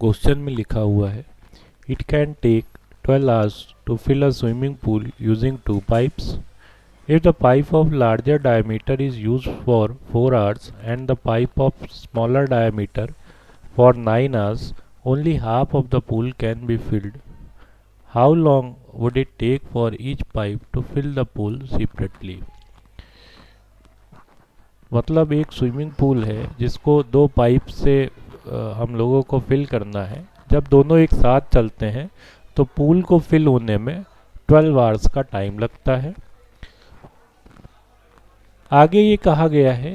Question में लिखा हुआ है it can take 12 hours to fill a swimming pool using two pipes. If the pipe of larger diameter is used for 4 hours and the pipe of smaller diameter for 9 hours, only half of the pool can be filled. How long would it take for each pipe to fill the pool separately? मतलब एक swimming pool है जिसको दो pipe से हम लोगों को fill करना है। जब दोनों एक साथ चलते हैं तो पूल को फिल होने में 12 आवर्स का टाइम लगता है। आगे ये कहा गया है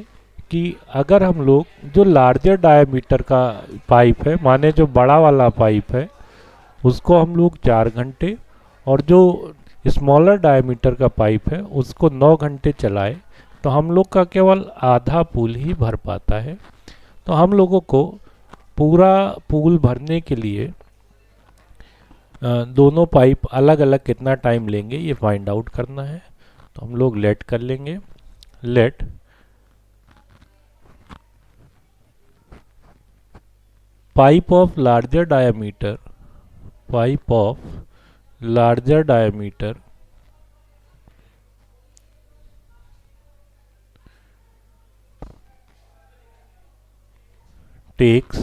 कि अगर हम लोग जो लार्जर डायमीटर का पाइप है, माने जो बड़ा वाला पाइप है, उसको हम लोग 4 घंटे और जो स्मॉलर डायमीटर का पाइप है उसको 9 घंटे चलाए तो हम लोग का केवल आधा पूल ही भर पाता है। तो हम लोगों को पूरा पूल भरने के लिए दोनों पाइप अलग अलग कितना टाइम लेंगे ये फाइंड आउट करना है। तो हम लोग लेट कर लेंगे। Let pipe of larger diameter, pipe of larger diameter takes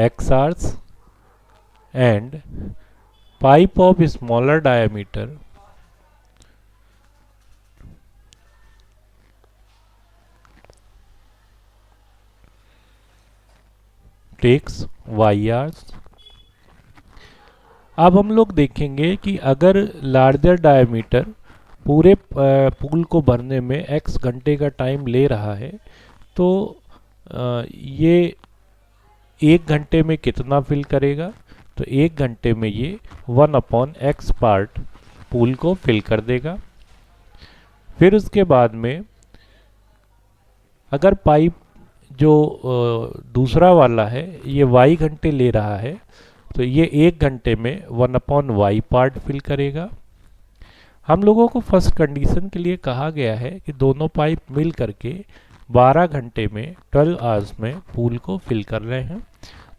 x hours and pipe of smaller diameter takes y hours। अब हम लोग देखेंगे कि अगर लार्जर डायमीटर पूरे पूल को भरने में x घंटे का टाइम ले रहा है तो ये 1 घंटे में कितना फिल करेगा। तो 1 घंटे में ये 1/x पार्ट पूल को फिल कर देगा। फिर उसके बाद में अगर पाइप जो दूसरा वाला है ये y घंटे ले रहा है तो ये 1 घंटे में 1/y पार्ट फिल करेगा। हम लोगों को फर्स्ट कंडीशन के लिए कहा गया है कि दोनों पाइप मिल करके 12 घंटे में 12 आवर्स में पूल को फिल कर रहे हैं।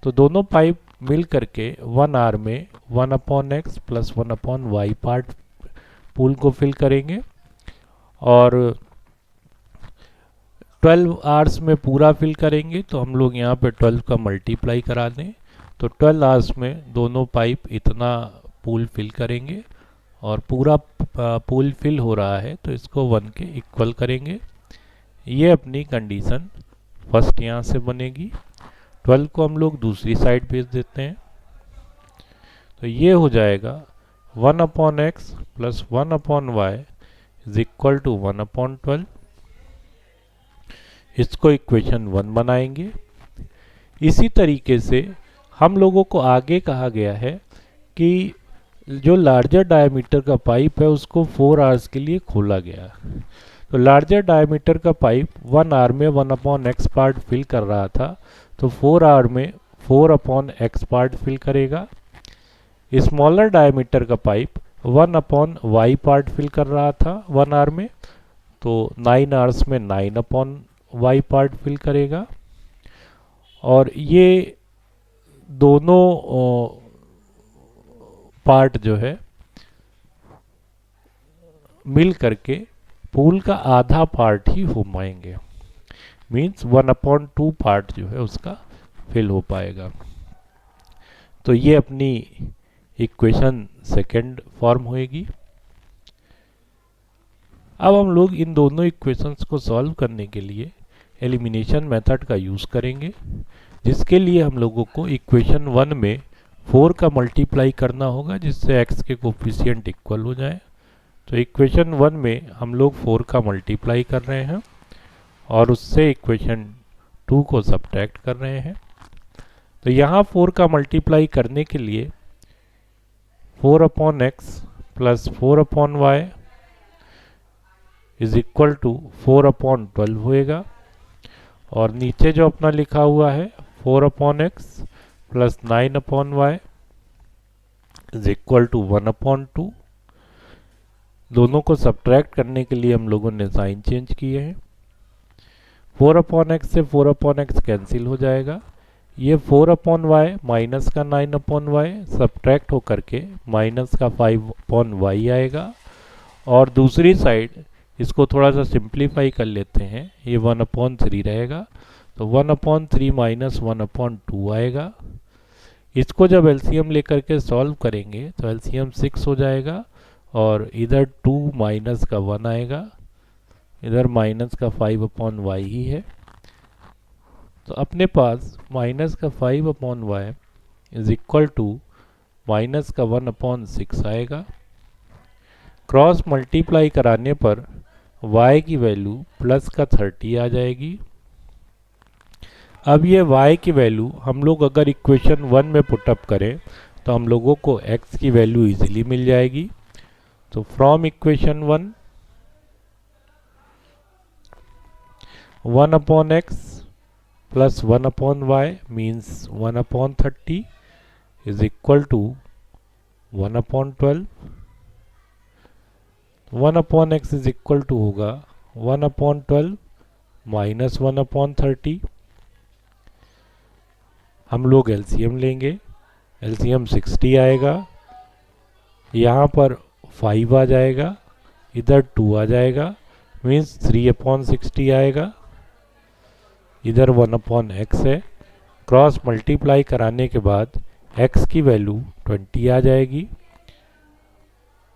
तो दोनों पाइप मिल करके 1 आवर में 1/x plus 1/y part pool को फिल करेंगे और 12 आवर्स में पूरा फिल करेंगे। तो हम लोग यहाँ पे 12 का मल्टीप्लाई करा दें तो 12 आवर्स में दोनों पाइप इतना पूल फिल करेंगे और पूरा पूल फिल हो रहा है तो इसको 1 के इक्वल करेंगे। ये अपनी कंडीशन फर्स्ट यहाँ से बनेगी। 12 को हम लोग दूसरी साइड भेज देते हैं तो ये हो जाएगा 1/x plus 1/y is equal to 1/12। इसको इक्वेशन 1 बनाएंगे। इसी तरीके से हम लोगों को आगे कहा गया है कि जो लार्जर डायमीटर का पाइप है उसको 4 आवर्स के लिए खोला गया। तो लार्जर डायमीटर का पाइप 1 आवर में 1/x पार्ट फिल कर रहा था तो 4 आवर में 4/x पार्ट फिल करेगा। स्मॉलर डायमीटर का पाइप 1/y पार्ट फिल कर रहा था 1 आवर में तो 9 आवर्स में 9/y पार्ट फिल करेगा। और ये दोनों पार्ट जो है मिल करके पूल का आधा पार्ट ही हो पाएंगे, मीन्स 1/2 पार्ट जो है उसका फिल हो पाएगा। तो ये अपनी इक्वेशन सेकेंड फॉर्म होएगी। अब हम लोग इन दोनों इक्वेशंस को सॉल्व करने के लिए एलिमिनेशन मेथड का यूज़ करेंगे, जिसके लिए हम लोगों को इक्वेशन 1 में 4 का मल्टीप्लाई करना होगा जिससे x के कोफिशिएंट इक्वल हो जाए। तो इक्वेशन 1 में हम लोग 4 का मल्टीप्लाई कर रहे हैं और उससे इक्वेशन 2 को सब्ट्रैक्ट कर रहे हैं। तो यहाँ 4 का मल्टीप्लाई करने के लिए 4/x plus 4/y is equal to 4/12 होएगा और नीचे जो अपना लिखा हुआ है 4/x plus 9/y is equal to 1/2। दोनों को सब्ट्रैक्ट करने के लिए हम लोगों ने साइन चेंज किए हैं। 4/x से 4/x कैंसिल हो जाएगा। ये 4 अपॉन वाई माइनस का 9 अपॉन वाई सब्ट्रैक्ट होकर के माइनस का 5 अपॉन वाई आएगा। और दूसरी साइड इसको थोड़ा सा सिंप्लीफाई कर लेते हैं, ये 1 अपॉन 3 रहेगा, तो 1 अपॉन 3 माइनस 1 अपॉन 2 आएगा। इसको जब एलसीएम लेकर के सॉल्व करेंगे तो एलसीएम 6 हो जाएगा और इधर 2 माइनस का 1 आएगा, इधर माइनस का 5 अपॉन वाई ही है। तो अपने पास माइनस का 5 upon y is equal to minus का 1 अपॉन 6 आएगा। क्रॉस मल्टीप्लाई कराने पर y की वैल्यू प्लस का 30 आ जाएगी। अब ये y की वैल्यू हम लोग अगर इक्वेशन 1 में पुटअप करें तो हम लोगों को x की वैल्यू इजीली मिल जाएगी। तो from equation 1 upon x plus 1 upon y means 1 upon 30 is equal to 1 upon 12। 1 upon x is equal to होगा 1 अपॉन 12 माइनस 1 अपॉन 30। हम लोग एलसीएम लेंगे, एलसीएम 60 आएगा, यहाँ पर 5 आ जाएगा, इधर 2 आ जाएगा, मीन्स 3 अपॉन 60 आएगा, इधर 1 अपॉन x है। क्रॉस मल्टीप्लाई कराने के बाद x की वैल्यू 20 आ जाएगी।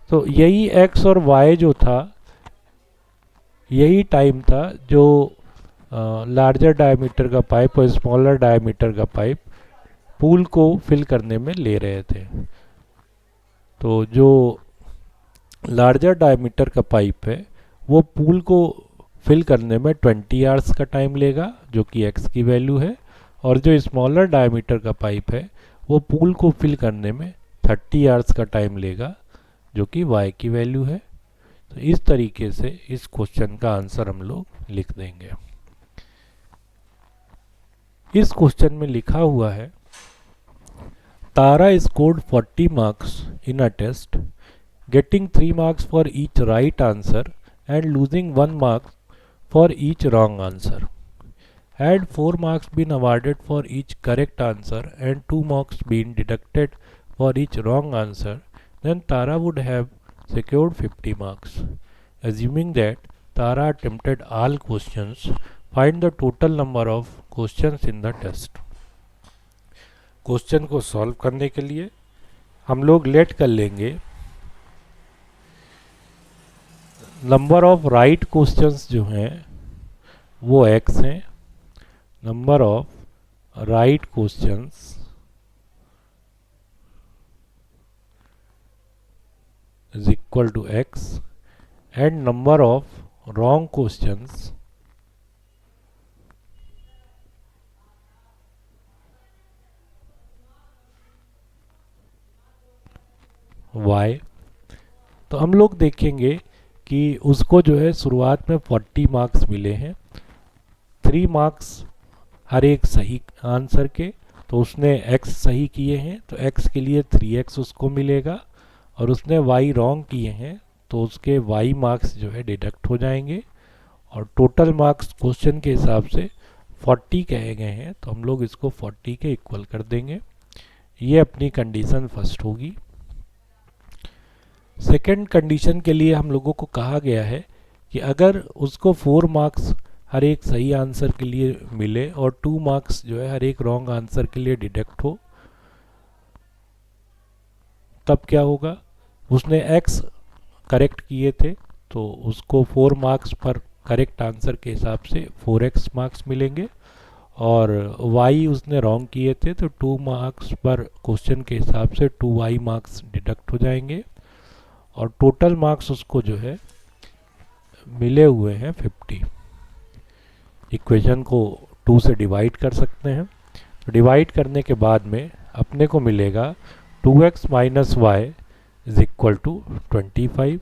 तो यही x और y जो था, यही टाइम था जो लार्जर डायमीटर का पाइप और स्मॉलर डायमीटर का पाइप पूल को फिल करने में ले रहे थे। तो जो लार्जर डायमीटर का पाइप है वो पूल को फिल करने में 20 आवर्स का टाइम लेगा, जो कि x की वैल्यू है, और जो स्मॉलर डायमीटर का पाइप है वो पूल को फिल करने में 30 आवर्स का टाइम लेगा, जो कि y की वैल्यू है। तो इस तरीके से इस क्वेश्चन का आंसर हम लोग लिख देंगे। इस क्वेश्चन में लिखा हुआ है, Tara scored 40 marks in a test, getting 3 marks for each right answer and losing 1 marks for each wrong answer. Had 4 marks been awarded for each correct answer and 2 marks been deducted for each wrong answer, then Tara would have secured 50 marks. Assuming that Tara attempted all questions, find the total number of questions in the test. Question को solve करने के लिए हम लोग let कर लेंगे number of right questions जो हैं वो x हैं, number of right questions is equal to x and number of wrong questions y। तो हम लोग देखेंगे कि उसको जो है शुरुआत में 40 मार्क्स मिले हैं, 3 मार्क्स हर एक सही आंसर के, तो उसने x सही किए हैं तो x के लिए 3x उसको मिलेगा, और उसने y रॉन्ग किए हैं तो उसके y मार्क्स जो है डिडक्ट हो जाएंगे, और टोटल मार्क्स क्वेश्चन के हिसाब से 40 कहे गए हैं तो हम लोग इसको 40 के इक्वल कर देंगे। ये अपनी कंडीशन फर्स्ट होगी। सेकंड कंडीशन के लिए हम लोगों को कहा गया है कि अगर उसको 4 मार्क्स हर एक सही आंसर के लिए मिले और 2 मार्क्स जो है हर एक रॉन्ग आंसर के लिए डिडक्ट हो, तब क्या होगा, उसने x करेक्ट किए थे तो उसको 4 मार्क्स पर करेक्ट आंसर के हिसाब से 4x मार्क्स मिलेंगे, और y उसने रॉन्ग किए थे तो 2 मार्क्स पर क्वेश्चन के हिसाब से 2y मार्क्स डिडक्ट हो जाएंगे, और टोटल मार्क्स उसको जो है मिले हुए हैं 50। इक्वेशन को 2 से डिवाइड कर सकते हैं, तो डिवाइड करने के बाद में अपने को मिलेगा 2x minus y is equal to 25।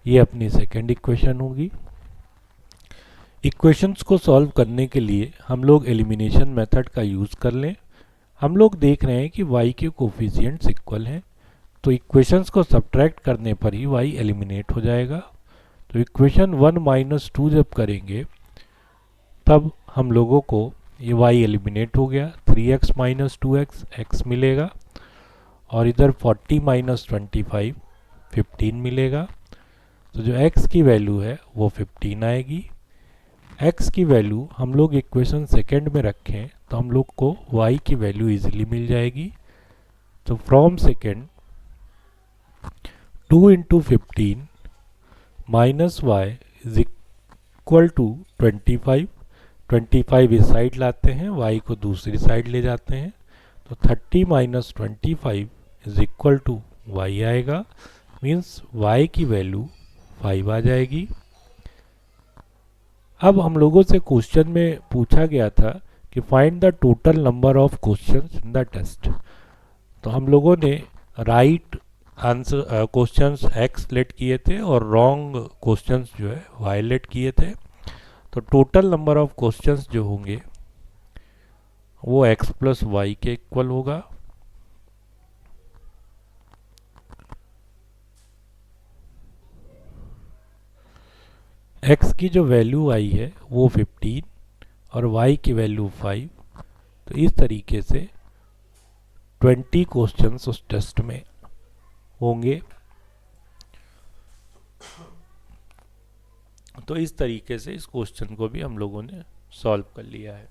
ये अपनी सेकेंड इक्वेशन होगी। इक्वेशंस को सॉल्व करने के लिए हम लोग एलिमिनेशन मेथड का यूज़ कर लें। हम लोग देख रहे हैं कि y के कोफिशिएंट्स इक्वल हैं, तो इक्वेशंस को सब्ट्रैक्ट करने पर ही y एलिमिनेट हो जाएगा। तो इक्वेशन 1 माइनस 2 जब करेंगे तब हम लोगों को ये y एलिमिनेट हो गया, 3x माइनस 2x x मिलेगा, और इधर 40 माइनस 25 15 मिलेगा। तो जो x की वैल्यू है वो 15 आएगी। x की वैल्यू हम लोग इक्वेशन सेकेंड में रखें तो हम लोग को y की वैल्यू इजीली मिल जाएगी। तो from second 2 into 15 minus y is equal to 25। 25 इस साइड लाते हैं, y को दूसरी साइड ले जाते हैं, तो 30 minus 25 is equal to y आएगा। मीन्स y की वैल्यू 5 आ जाएगी। अब हम लोगों से क्वेश्चन में पूछा गया था कि find the total number of questions in the test. तो हम लोगों ने right answer questions x let किए थे और रॉन्ग क्वेश्चंस जो है y लेट किए थे। तो टोटल नंबर ऑफ क्वेश्चंस जो होंगे वो x प्लस वाई के इक्वल होगा। x की जो वैल्यू आई है वो 15 और y की वैल्यू 5। तो इस तरीके से 20 क्वेश्चंस उस टेस्ट में होंगे। तो इस तरीके से इस क्वेश्चन को भी हम लोगों ने सॉल्व कर लिया है।